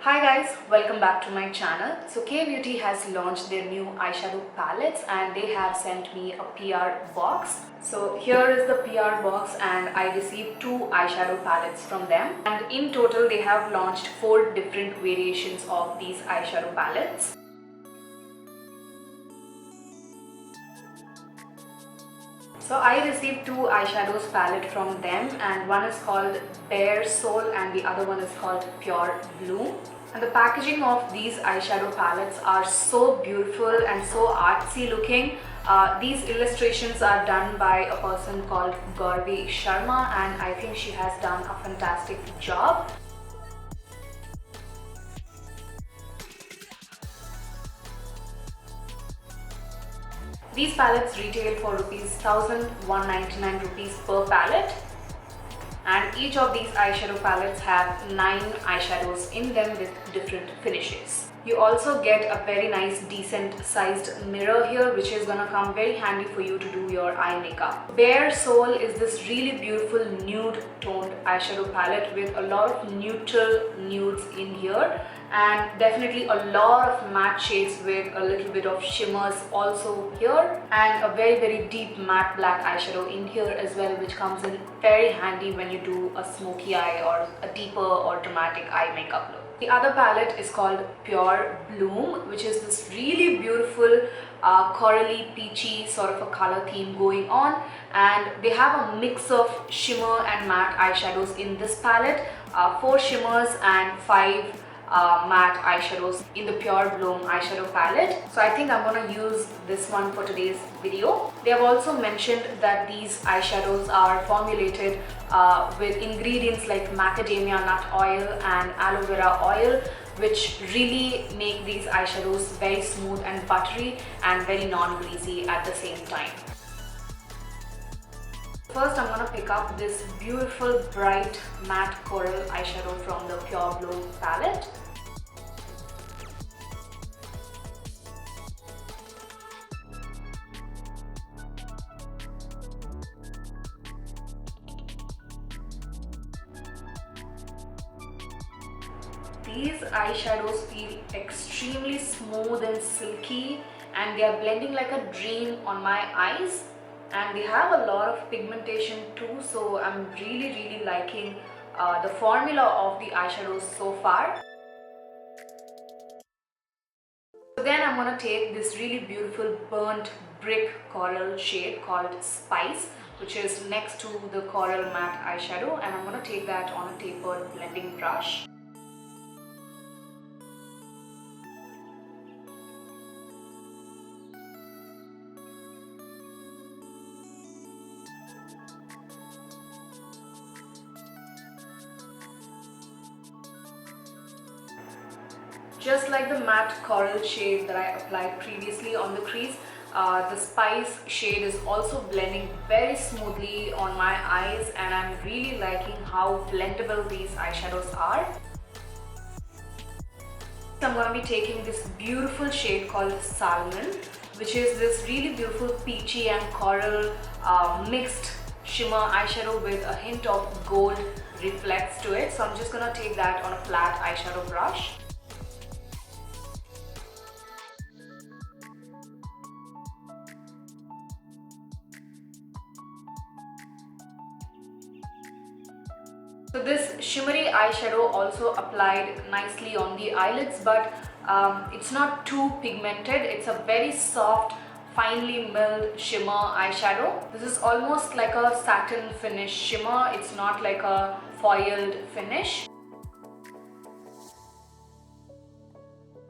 Hi guys, welcome back to my channel. So K-Beauty has launched their new eyeshadow palettes and they have sent me a PR box. So here is the PR box and I received 2 eyeshadow palettes from them. And in total they have launched 4 different variations of these eyeshadow palettes. So I received 2 eyeshadows palette from them, and one is called Bare Soul and the other one is called Pure Bloom. And the packaging of these eyeshadow palettes are so beautiful and so artsy looking. These illustrations are done by a person called Gauravi Sharma and I think she has done a fantastic job. These palettes retail for ₹1,199 rupees per palette, and each of these eyeshadow palettes have 9 eyeshadows in them with different finishes. You also get a very nice decent sized mirror here, which is gonna come very handy for you to do your eye makeup. Bare Soul is this really beautiful nude toned eyeshadow palette with a lot of neutral nudes in here, and definitely a lot of matte shades with a little bit of shimmers also here, and a very deep matte black eyeshadow in here as well, which comes in very handy when you do a smoky eye or a deeper or dramatic eye makeup look. The other palette is called Pure Bloom, which is this really beautiful corally peachy sort of a color theme going on, and they have a mix of shimmer and matte eyeshadows in this palette, 4 shimmers and 5 matte eyeshadows in the Pure Bloom eyeshadow palette. So I think I'm gonna use this one for today's video. They have also mentioned that these eyeshadows are formulated with ingredients like macadamia nut oil and aloe vera oil, which really make these eyeshadows very smooth and buttery and very non-greasy at the same time. First, I'm gonna pick up this beautiful bright matte coral eyeshadow from the Pure Bloom palette. These eyeshadows feel extremely smooth and silky, and they are blending like a dream on my eyes. And they have a lot of pigmentation too, so I'm really liking the formula of the eyeshadows so far. So then I'm going to take this really beautiful burnt brick coral shade called Spice, which is next to the coral matte eyeshadow, and I'm going to take that on a tapered blending brush. Just like the matte coral shade that I applied previously on the crease, the Spice shade is also blending very smoothly on my eyes, and I'm really liking how blendable these eyeshadows are. I'm going to be taking this beautiful shade called Salmon, which is this really beautiful peachy and coral mixed shimmer eyeshadow with a hint of gold reflex to it. So I'm just going to take that on a flat eyeshadow brush. So this shimmery eyeshadow also applied nicely on the eyelids, but it's not too pigmented. It's a very soft, finely milled shimmer eyeshadow. This is almost like a satin finish shimmer. It's not like a foiled finish.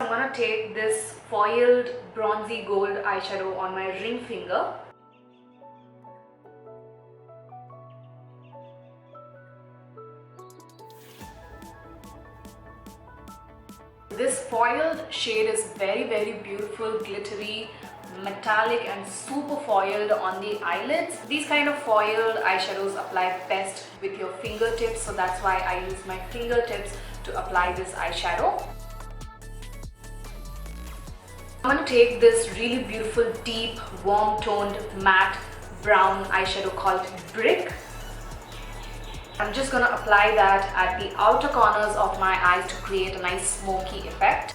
I'm gonna take this foiled bronzy gold eyeshadow on my ring finger. This foiled shade is very beautiful, glittery, metallic and super foiled on the eyelids. These kind of foiled eyeshadows apply best with your fingertips, so that's why I use my fingertips to apply this eyeshadow. I'm going to take this really beautiful, deep, warm toned matte brown eyeshadow called Brick. I'm just gonna apply that at the outer corners of my eyes to create a nice smoky effect.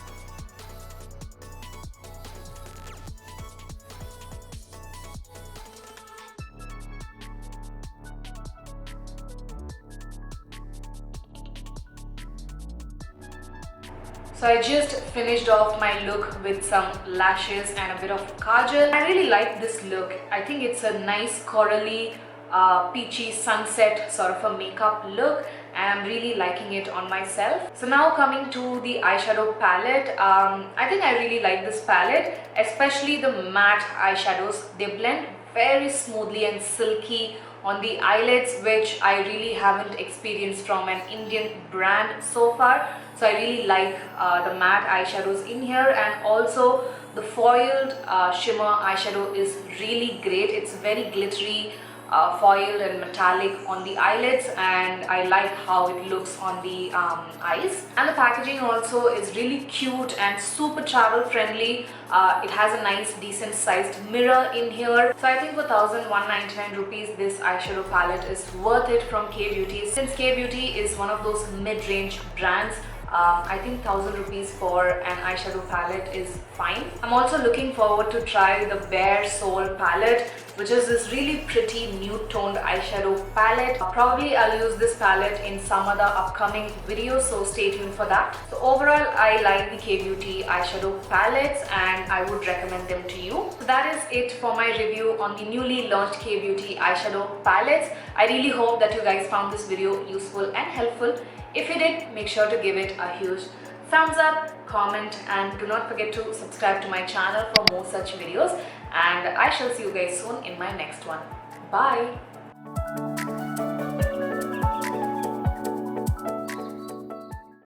So I just finished off my look with some lashes and a bit of kajal. I really like this look. I think it's a nice corally, peachy sunset sort of a makeup look, and I'm really liking it on myself. So now coming to the eyeshadow palette, I think I really like this palette, especially the matte eyeshadows. They blend very smoothly and silky on the eyelids, which I really haven't experienced from an Indian brand so far. So I really like the matte eyeshadows in here, and also the foiled shimmer eyeshadow is really great. It's very glittery, foiled and metallic on the eyelids, and I like how it looks on the eyes. And the packaging also is really cute and super travel friendly. It has a nice decent sized mirror in here. So I think for 1199 rupees this eyeshadow palette is worth it from K Beauty. Since K Beauty is one of those mid-range brands, I think 1000 rupees for an eyeshadow palette is fine. I'm also looking forward to try the Bare Soul palette, which is this really pretty nude toned eyeshadow palette. Probably I'll use this palette in some other upcoming videos, so stay tuned for that. So overall, I like the K Beauty eyeshadow palettes and I would recommend them to you. So that is it for my review on the newly launched K Beauty eyeshadow palettes. I really hope that you guys found this video useful and helpful. If you did, make sure to give it a huge thumbs up, comment, and do not forget to subscribe to my channel for more such videos. And I shall see you guys soon in my next one. Bye!